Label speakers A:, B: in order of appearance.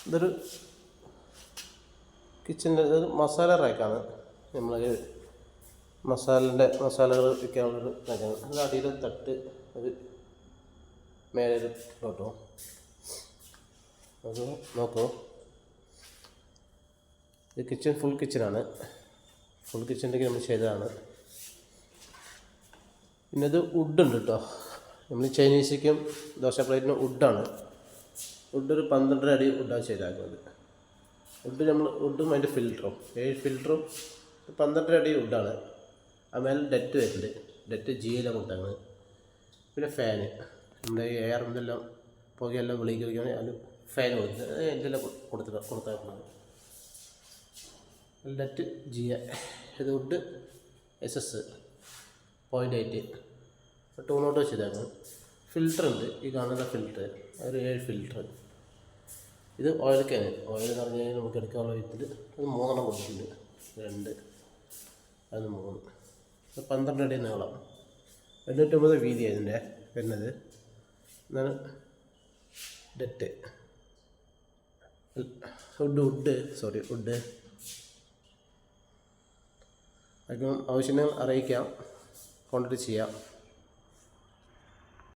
A: ഇതൊരു കിച്ചൻ്റെ മസാല റാക്കാണ്. നമ്മൾ മസാലകൾ വയ്ക്കാനുള്ളൊരു റാക്കാണ്. അതിൻ്റെ അടിയിൽ തട്ട് ഒരു മേലെ കേട്ടോ. അത് നോക്കൂ, ഇത് കിച്ചൺ ഫുൾ കിച്ചനാണ്. ഫുൾ കിച്ചണിലേക്ക് നമ്മൾ ചെയ്തതാണ്. പിന്നെ ഇത് വുഡുണ്ട് കേട്ടോ. നമ്മൾ ചൈനീസിക്കും ദോശ പ്ലേറ്റിനും വുഡാണ്. വുഡ് ഒരു 12 അടി വുഡാണ് ചെയ്താക്കുന്നത്. വുഡും അതിൻ്റെ ഫിൽറ്ററും 7 ഫിൽറ്ററും 12 അടി വുഡാണ്. അതുപോലെ ഡെറ്റ് വരുന്നുണ്ട്. ഡെറ്റ് ജിയെല്ലാം കൊടുത്താണ്. പിന്നെ ഫാന് നമ്മുടെ എയർ എന്തെല്ലാം പുകയെല്ലാം വെളിയിൽ വയ്ക്കുകയാണെങ്കിൽ അതിന് ഫാൻ കൊടുത്ത് എന്തെല്ലാം കൊടുത്തേക്കുന്നത്. ഡെറ്റ് ജിയ. ഇത് വുഡ് SS 0.8 ടൂണോട്ട് വെച്ചതാണ്. ഫിൽറ്റർ ഉണ്ട്. ഈ കാണുന്ന ഫിൽറ്റർ ഒരു 7 ഫിൽറ്റർ. ഇത് ഓയിൽ ക്യാൻ. ഓയിൽ എന്ന് പറഞ്ഞു കഴിഞ്ഞാൽ നമുക്ക് എടുക്കാനുള്ള വിധത്തിൽ അത് 3 കൊടുത്തിട്ടുണ്ട്. 2 അത് 3. 12 അടി നീളം, 850 വീതി അതിൻ്റെ വരുന്നത്. എന്നാണ് ഡെറ്റ് വുഡ് അപ്പം ആവശ്യങ്ങൾ അറിയിക്കാം, കോൺടാക്ട് ചെയ്യാം.